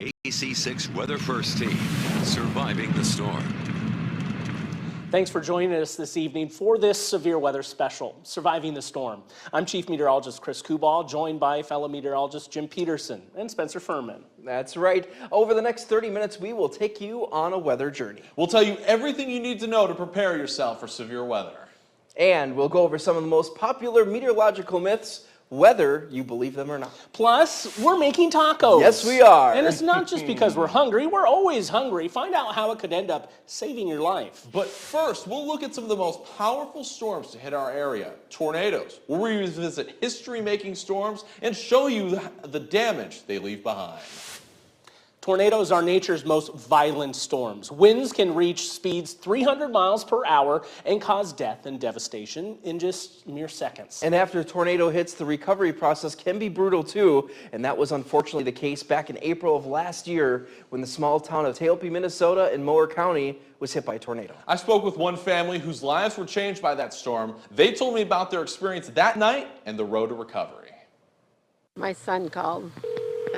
AC6 Weather First Team, surviving the storm. Thanks for joining us this evening for this severe weather special, Surviving the Storm. I'm Chief Meteorologist Chris Kubal, joined by fellow meteorologist Jim Peterson and Spencer Furman. That's right. Over the next 30 minutes, we will take you on a weather journey. We'll tell you everything you need to know to prepare yourself for severe weather. And we'll go over some of the most popular meteorological myths, whether you believe them or not. Plus, we're making tacos. Yes, we are. And it's not just because we're hungry. We're always hungry. Find out how it could end up saving your life. But first, we'll look at some of the most powerful storms to hit our area, tornadoes. We'll revisit history-making storms and show you the damage they leave behind. Tornadoes are nature's most violent storms. Winds can reach speeds 300 miles per hour and cause death and devastation in just mere seconds. And after a tornado hits, the recovery process can be brutal too, and that was unfortunately the case back in April of last year when the small town of Teope, Minnesota in Mower County was hit by a tornado. I spoke with one family whose lives were changed by that storm. They told me about their experience that night and the road to recovery. My son called.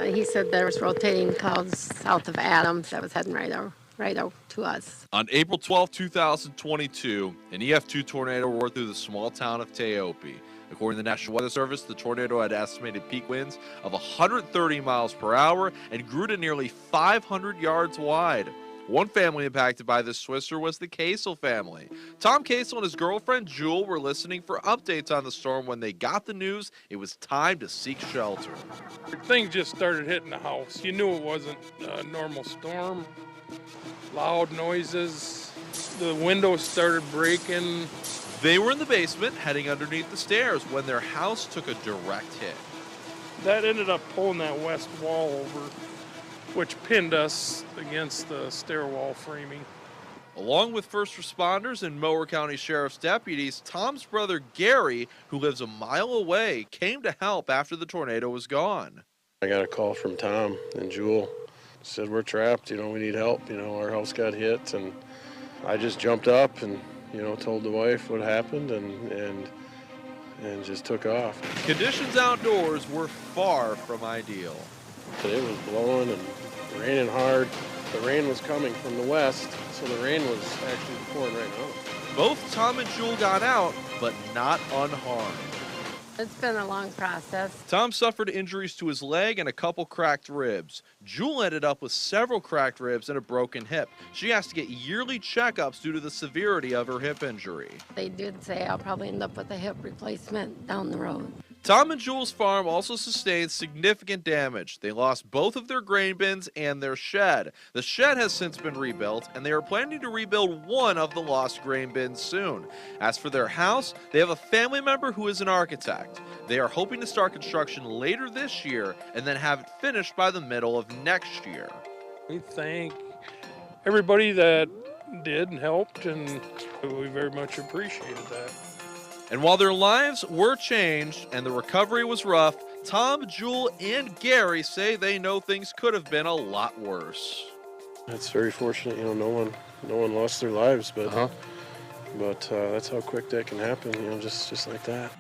He said there was rotating clouds south of Adams that was heading right out to us. On April 12, 2022, an EF2 tornado roared through the small town of Teope. According to the National Weather Service, the tornado had estimated peak winds of 130 miles per hour and grew to nearly 500 yards wide. One family impacted by this twister was the Kasel family. Tom Kasel and his girlfriend Jewel were listening for updates on the storm when they got the news it was time to seek shelter. Things just started hitting the house. You knew it wasn't a normal storm. Loud noises. The windows started breaking. They were in the basement heading underneath the stairs when their house took a direct hit. That ended up pulling that west wall over, which pinned us against the stairwall framing. Along with first responders and Mower County Sheriff's deputies, Tom's brother Gary, who lives a mile away, came to help after the tornado was gone. I got a call from Tom and Jewel. Said, we're trapped, we need help. Our house got hit, and I just jumped up and, told the wife what happened and just took off. Conditions outdoors were far from ideal. It was blowing and raining hard. The rain was coming from the west, so the rain was actually pouring right now. Both Tom and Jewel got out, but not unharmed. It's been a long process. Tom suffered injuries to his leg and a couple cracked ribs. Jewel ended up with several cracked ribs and a broken hip. She has to get yearly checkups due to the severity of her hip injury. They did say I'll probably end up with a hip replacement down the road. Tom and Jewel's farm also sustained significant damage. They lost both of their grain bins and their shed. The shed has since been rebuilt, and they are planning to rebuild one of the lost grain bins soon. As for their house, they have a family member who is an architect. They are hoping to start construction later this year and then have it finished by the middle of next year. We thank everybody that did and helped, and we very much appreciated that. And while their lives were changed and the recovery was rough, Tom, Jewel, and Gary say they know things could have been a lot worse. It's very fortunate, no one lost their lives, but that's how quick that can happen, just like that.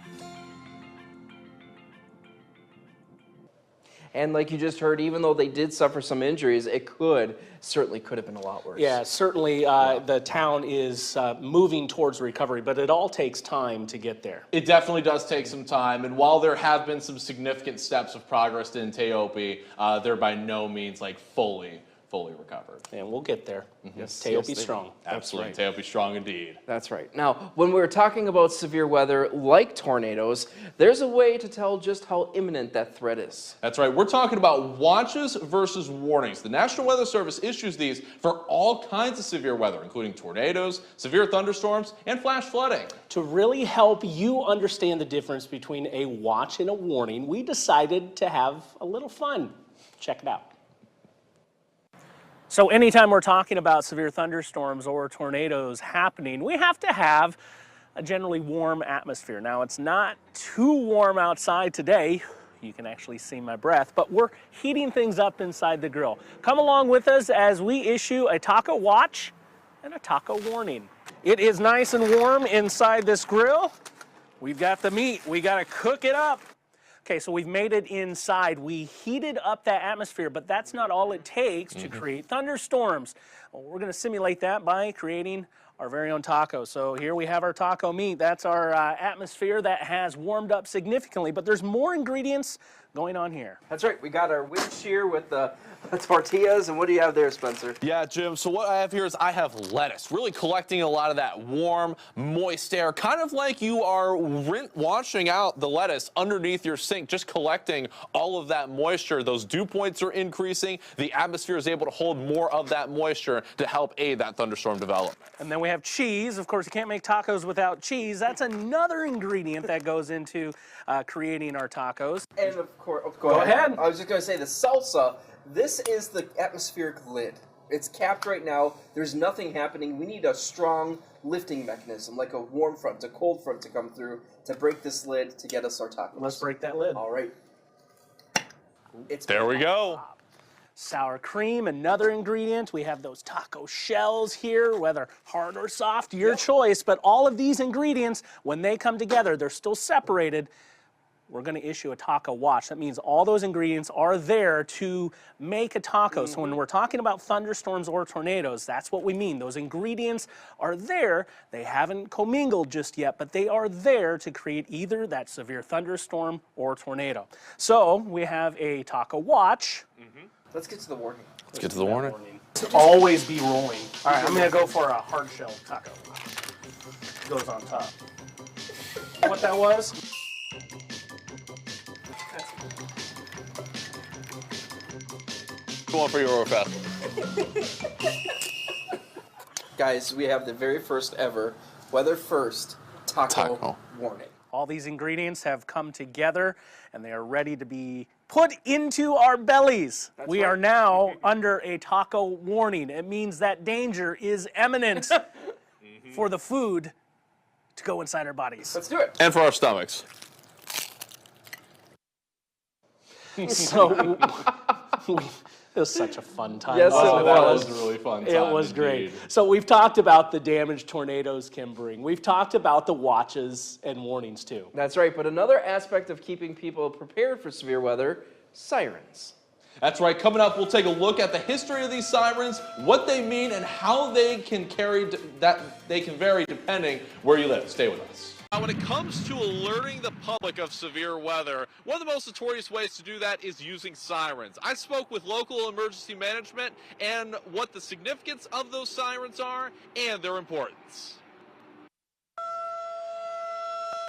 And like you just heard, even though they did suffer some injuries, it certainly could have been a lot worse. Yeah, certainly the town is moving towards recovery, but it all takes time to get there. It definitely does take some time, and while there have been some significant steps of progress in Teope, they're by no means fully recovered. And we'll get there. Yes, Teope yes, strong. Absolutely, Teope strong indeed. That's right. Now, when we're talking about severe weather like tornadoes, there's a way to tell just how imminent that threat is. That's right. We're talking about watches versus warnings. The National Weather Service issues these for all kinds of severe weather, including tornadoes, severe thunderstorms, and flash flooding. To really help you understand the difference between a watch and a warning, we decided to have a little fun. Check it out. So anytime we're talking about severe thunderstorms or tornadoes happening, we have to have a generally warm atmosphere. Now, it's not too warm outside today. You can actually see my breath, but we're heating things up inside the grill. Come along with us as we issue a taco watch and a taco warning. It is nice and warm inside this grill. We've got the meat. We got to cook it up. Okay, so we've made it inside. We heated up that atmosphere, but that's not all it takes to create thunderstorms. Well, we're going to simulate that by creating our very own taco. So here we have our taco meat. That's our atmosphere that has warmed up significantly, but there's more ingredients going on here. That's right. We got our winch here with the tortillas, and what do you have there, Spencer? Yeah, Jim, so what I have here is I have lettuce, really collecting a lot of that warm, moist air, kind of like you are washing out the lettuce underneath your sink, just collecting all of that moisture. Those dew points are increasing. The atmosphere is able to hold more of that moisture to help aid that thunderstorm development. And then we have cheese. Of course, you can't make tacos without cheese. That's another ingredient that goes into creating our tacos. And of course, Go ahead. I was just going to say the salsa. This is the atmospheric lid. It's capped right now. There's nothing happening. We need a strong lifting mechanism, like a warm front, a cold front to come through to break this lid to get us our tacos. Let's break that lid. All right. There we go. Sour cream, another ingredient. We have those taco shells here, whether hard or soft, your choice. But all of these ingredients, when they come together, they're still separated. We're going to issue a taco watch. That means all those ingredients are there to make a taco. So when we're talking about thunderstorms or tornadoes, that's what we mean. Those ingredients are there. They haven't commingled just yet, but they are there to create either that severe thunderstorm or tornado. So we have a taco watch. Let's get to the warning. Let's get to the warning. To always be rolling. All right, I'm going to go for a hard shell taco. Goes on top. What that was? Go on for your fast. Guys, we have the very first ever weather first taco warning. All these ingredients have come together and they are ready to be put into our bellies. We are now under a taco warning. It means that danger is imminent for the food to go inside our bodies. Let's do it. And for our stomachs. So it was such a fun time. Yes, it was. a really fun It was great. So we've talked about the damage tornadoes can bring. We've talked about the watches and warnings too. That's right, but another aspect of keeping people prepared for severe weather, sirens. That's right. Coming up, we'll take a look at the history of these sirens, what they mean, and how they can vary depending where you live. Stay with us. Now, when it comes to alerting the public of severe weather, one of the most notorious ways to do that is using sirens. I spoke with local emergency management and what the significance of those sirens are and their importance.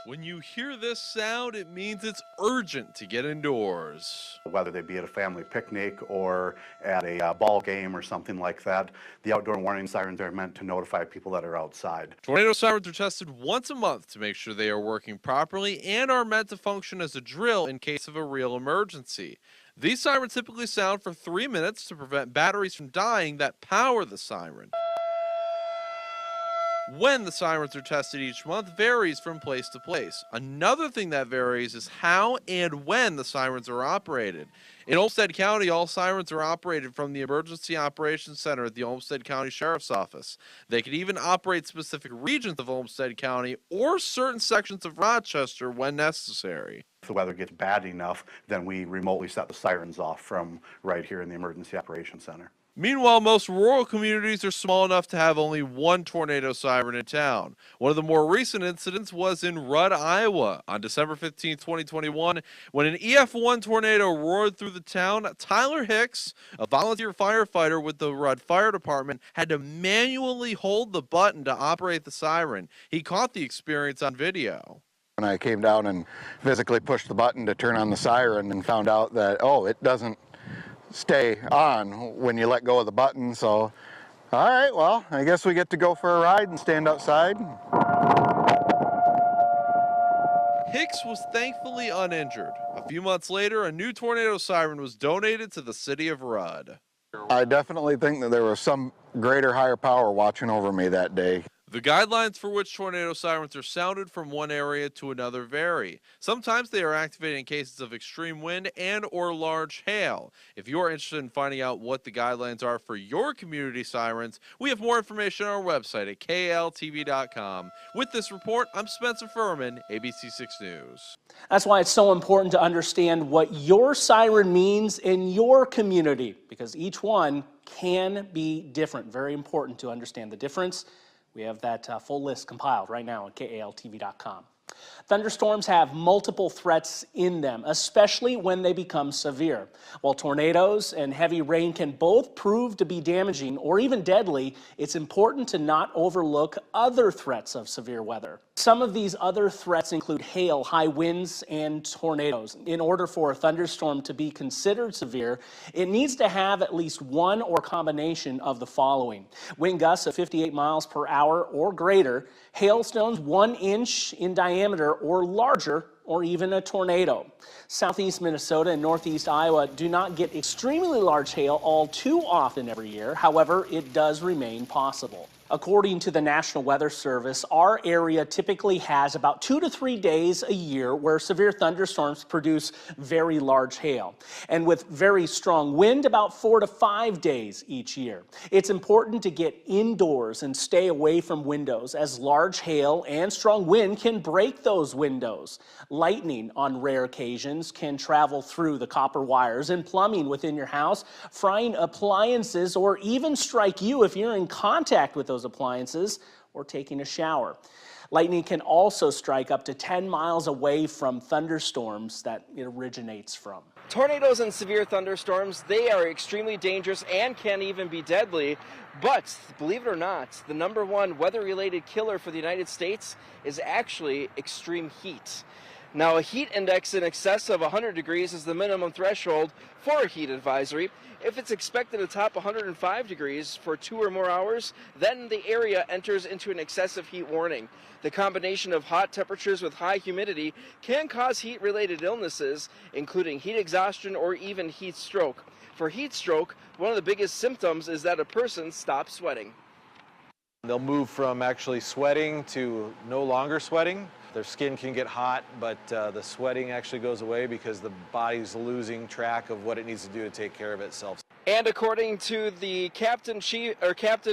When you hear this sound, it means it's urgent to get indoors. Whether they be at a family picnic or at a ball game or something like that, the outdoor warning sirens are meant to notify people that are outside. Tornado sirens are tested once a month to make sure they are working properly and are meant to function as a drill in case of a real emergency. These sirens typically sound for 3 minutes to prevent batteries from dying that power the siren. When the sirens are tested each month varies from place to place. Another thing that varies is how and when the sirens are operated. In Olmsted County, all sirens are operated from the Emergency Operations Center at the Olmsted County Sheriff's Office. They can even operate specific regions of Olmsted County or certain sections of Rochester when necessary. If the weather gets bad enough, then we remotely set the sirens off from right here in the Emergency Operations Center. Meanwhile, most rural communities are small enough to have only one tornado siren in town. One of the more recent incidents was in Rudd, Iowa. On December 15, 2021, when an EF1 tornado roared through the town, Tyler Hicks, a volunteer firefighter with the Rudd Fire Department, had to manually hold the button to operate the siren. He caught the experience on video. And I came down and physically pushed the button to turn on the siren and found out that, oh, it doesn't stay on when you let go of the button. So, all right, well, I guess we get to go for a ride and stand outside. Hicks was thankfully uninjured. A few months later, a new tornado siren was donated to the city of Rudd. I definitely think that there was some greater higher power watching over me that day. The guidelines for which tornado sirens are sounded from one area to another vary. Sometimes they are activated in cases of extreme wind and or large hail. If you are interested in finding out what the guidelines are for your community sirens, we have more information on our website at kltv.com. With this report, I'm Spencer Furman, ABC 6 News. That's why it's so important to understand what your siren means in your community, because each one can be different. Very important to understand the difference. We have that full list compiled right now on KALTV.com. Thunderstorms have multiple threats in them, especially when they become severe. While tornadoes and heavy rain can both prove to be damaging or even deadly, it's important to not overlook other threats of severe weather. Some of these other threats include hail, high winds, and tornadoes. In order for a thunderstorm to be considered severe, it needs to have at least one or combination of the following: wind gusts of 58 miles per hour or greater, hailstones 1 inch in diameter or larger, or even a tornado. Southeast Minnesota and northeast Iowa do not get extremely large hail all too often every year. However, it does remain possible. According to the National Weather Service, our area typically has about 2 to 3 days a year where severe thunderstorms produce very large hail, and with very strong wind, about 4 to 5 days each year. It's important to get indoors and stay away from windows, as large hail and strong wind can break those windows. Lightning, on rare occasions, can travel through the copper wires and plumbing within your house, frying appliances, or even strike you if you're in contact with those appliances or taking a shower. Lightning can also strike up to 10 miles away from thunderstorms that it originates from. Tornadoes and severe thunderstorms, they are extremely dangerous and can even be deadly. But believe it or not, the #1 weather-related killer for the United States is actually extreme heat. Now, a heat index in excess of 100 degrees is the minimum threshold for a heat advisory. If it's expected to top 105 degrees for 2 or more hours, then the area enters into an excessive heat warning. The combination of hot temperatures with high humidity can cause heat-related illnesses, including heat exhaustion or even heat stroke. For heat stroke, one of the biggest symptoms is that a person stops sweating. They'll move from actually sweating to no longer sweating. Their skin can get hot, but the sweating actually goes away because the body's losing track of what it needs to do to take care of itself. And according to the Captain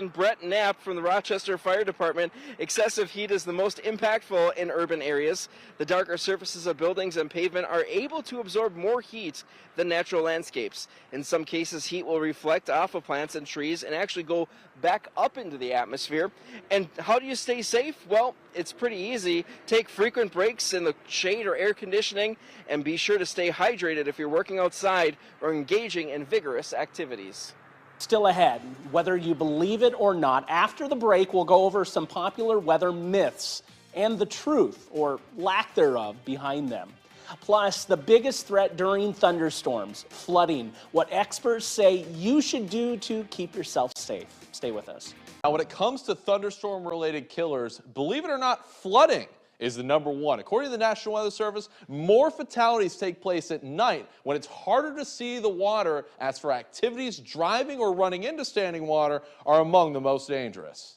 Brett Knapp from the Rochester Fire Department, excessive heat is the most impactful in urban areas. The darker surfaces of buildings and pavement are able to absorb more heat than natural landscapes. In some cases, heat will reflect off of plants and trees and actually go back up into the atmosphere. And how do you stay safe? Well, it's pretty easy. Take frequent breaks in the shade or air conditioning, and be sure to stay hydrated if you're working outside or engaging in vigorous activities. Still ahead, whether you believe it or not, after the break we'll go over some popular weather myths and the truth, or lack thereof, behind them. Plus, the biggest threat during thunderstorms, flooding, what experts say you should do to keep yourself safe. Stay with us. Now, when it comes to thunderstorm-related killers, believe it or not, flooding is the #1. According to the National Weather Service, more fatalities take place at night when it's harder to see the water. As for activities, driving or running into standing water are among the most dangerous.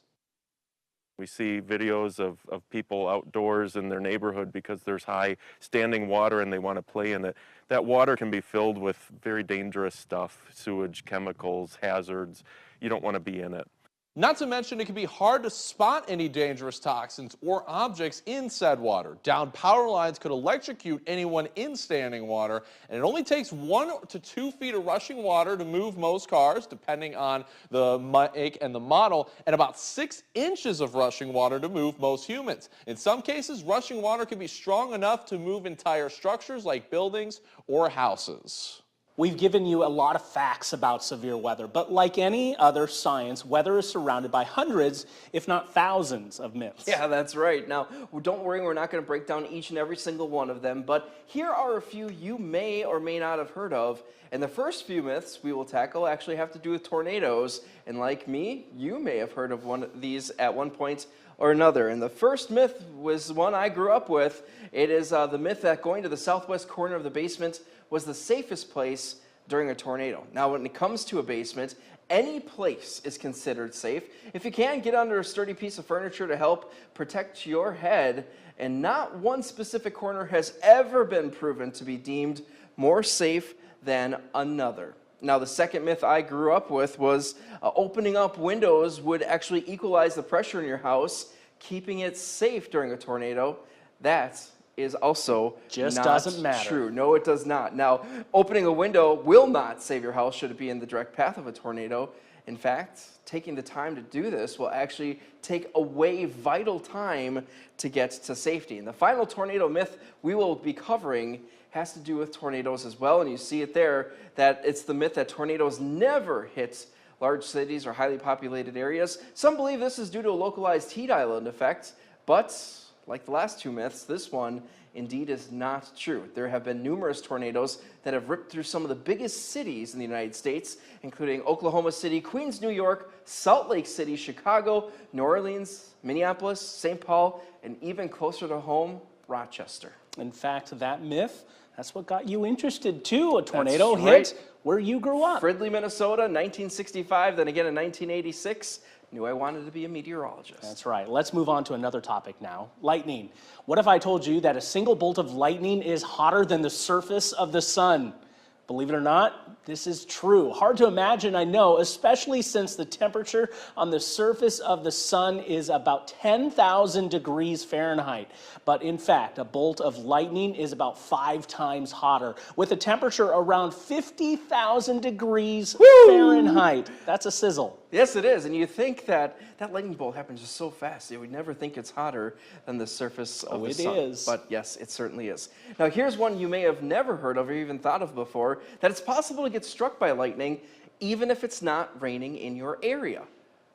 We see videos of people outdoors in their neighborhood because there's high standing water and they want to play in it. That water can be filled with very dangerous stuff, sewage, chemicals, hazards. You don't want to be in it. Not to mention, it can be hard to spot any dangerous toxins or objects in said water. Downed power lines could electrocute anyone in standing water, and it only takes 1 to 2 feet of rushing water to move most cars, depending on the make and the model, and about 6 inches of rushing water to move most humans. In some cases, rushing water can be strong enough to move entire structures like buildings or houses. We've given you a lot of facts about severe weather, but like any other science, weather is surrounded by hundreds, if not thousands, of myths. Yeah, that's right. Now, don't worry, we're not going to break down each and every single one of them, but here are a few you may or may not have heard of. And the first few myths we will tackle actually have to do with tornadoes, and like me, you may have heard of one of these at one point or another. And the first myth was one I grew up with. It is the myth that going to the southwest corner of the basement was the safest place during a tornado. Now, when it comes to a basement, any place is considered safe. If you can, get under a sturdy piece of furniture to help protect your head, and not one specific corner has ever been proven to be deemed more safe than another. Now, the second myth I grew up with was opening up windows would actually equalize the pressure in your house, keeping it safe during a tornado. That is also Just not doesn't matter. true. No, it does not. Now, opening a window will not save your house should it be in the direct path of a tornado. In fact, taking the time to do this will actually take away vital time to get to safety. And the final tornado myth we will be covering has to do with tornadoes as well, and you see it there, that it's the myth that tornadoes never hit large cities or highly populated areas. Some believe this is due to a localized heat island effect, but like the last two myths, this one indeed is not true. There have been numerous tornadoes that have ripped through some of the biggest cities in the United States, including Oklahoma City, Queens, New York, Salt Lake City, Chicago, New Orleans, Minneapolis, St. Paul, and even closer to home, Rochester. In fact, that myth, that's what got you interested too. A tornado That's right. hit where you grew up. Fridley, Minnesota, 1965, then again in 1986. Knew I wanted to be a meteorologist. That's right. Let's move on to another topic now. Lightning. What if I told you that a single bolt of lightning is hotter than the surface of the sun? Believe it or not, this is true. Hard to imagine, I know, especially since the temperature on the surface of the sun is about 10,000 degrees Fahrenheit. But in fact, a bolt of lightning is about 5 times hotter, with a temperature around 50,000 degrees Fahrenheit. That's a sizzle. Yes, it is. And you think that that lightning bolt happens just so fast, you would never think it's hotter than the surface of the sun. It is. But yes, it certainly is. Now, here's one you may have never heard of or even thought of before, that it's possible to get struck by lightning even if it's not raining in your area.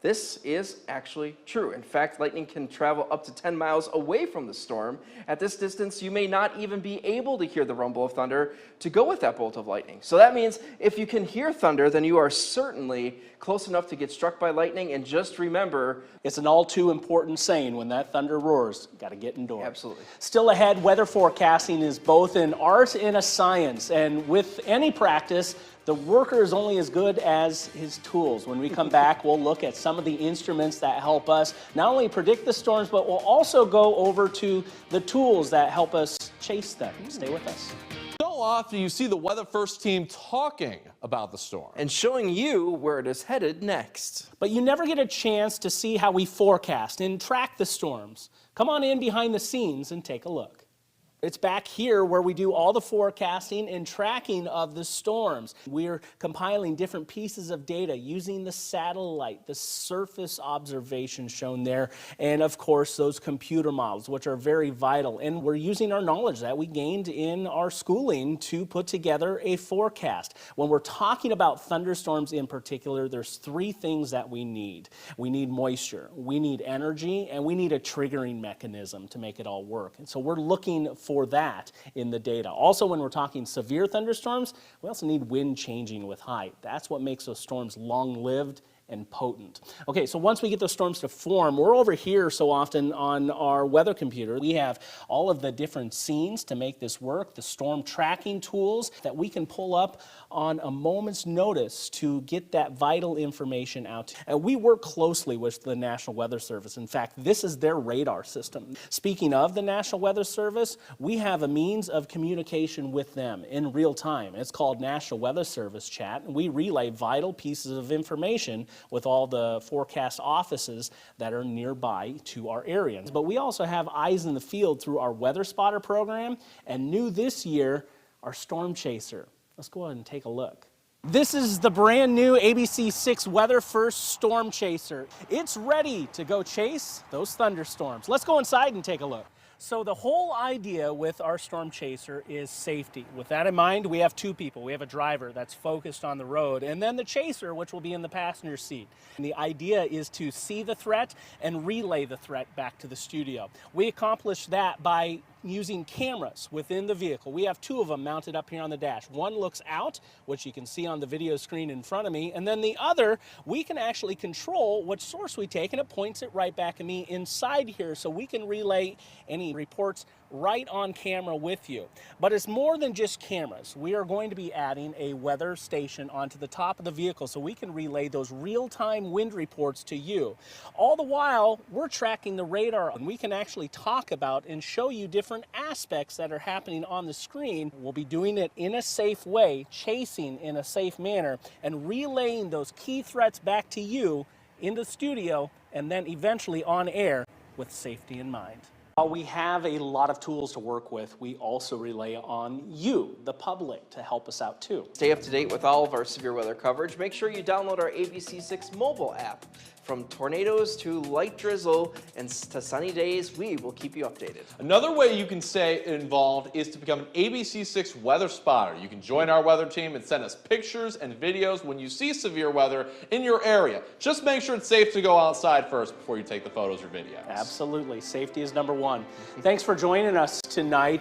This is actually true. In fact, lightning can travel up to 10 miles away from the storm. At this distance, you may not even be able to hear the rumble of thunder to go with that bolt of lightning. So that means if you can hear thunder, then you are certainly close enough to get struck by lightning. And just remember, it's an all too important saying, when that thunder roars, got to get indoors. Absolutely. Still ahead, weather forecasting is both an art and a science. And with any practice, the worker is only as good as his tools. When we come back, we'll look at some of the instruments that help us not only predict the storms, but we'll also go over to the tools that help us chase them. Stay with us. So often you see the Weather First team talking about the storm and showing you where it is headed next. But you never get a chance to see how we forecast and track the storms. Come on in behind the scenes and take a look. It's back here where we do all the forecasting and tracking of the storms. We're compiling different pieces of data using the satellite, the surface observations shown there, and of course those computer models, which are very vital. And we're using our knowledge that we gained in our schooling to put together a forecast. When we're talking about thunderstorms in particular, there's 3 things that we need. We need moisture, we need energy, and we need a triggering mechanism to make it all work. And so we're looking for that in the data. Also, when we're talking severe thunderstorms, we also need wind changing with height. That's what makes those storms long-lived and potent. Okay, so once we get those storms to form, we're over here so often on our weather computer. We have all of the different scenes to make this work, the storm tracking tools that we can pull up on a moment's notice to get that vital information out. And we work closely with the National Weather Service. In fact, this is their radar system. Speaking of the National Weather Service, we have a means of communication with them in real time. It's called National Weather Service Chat, and we relay vital pieces of information with all the forecast offices that are nearby to our area. But we also have eyes in the field through our Weather Spotter program, and new this year, our Storm Chaser. Let's go ahead and take a look. This is the brand new ABC6 Weather First Storm Chaser. It's ready to go chase those thunderstorms. Let's go inside and take a look. So the whole idea with our Storm Chaser is safety. With that in mind, we have 2 people. We have a driver that's focused on the road, and then the chaser, which will be in the passenger seat. And the idea is to see the threat and relay the threat back to the studio. We accomplish that by using cameras within the vehicle. We have 2 of them mounted up here on the dash. One looks out, which you can see on the video screen in front of me, and then the other, we can actually control what source we take, and it points it right back at me inside here, so we can relay any reports right on camera with you. But it's more than just cameras. We are going to be adding a weather station onto the top of the vehicle so we can relay those real-time wind reports to you. All the while, we're tracking the radar, and we can actually talk about and show you different aspects that are happening on the screen. We'll be doing it in a safe way, chasing in a safe manner, and relaying those key threats back to you in the studio and then eventually on air with safety in mind. While we have a lot of tools to work with, we also rely on you, the public, to help us out too. Stay up to date with all of our severe weather coverage. Make sure you download our ABC6 mobile app. From tornadoes to light drizzle and to sunny days, we will keep you updated. Another way you can stay involved is to become an ABC6 weather spotter. You can join our weather team and send us pictures and videos when you see severe weather in your area. Just make sure it's safe to go outside first before you take the photos or videos. Absolutely. Safety is number one. Thanks for joining us tonight.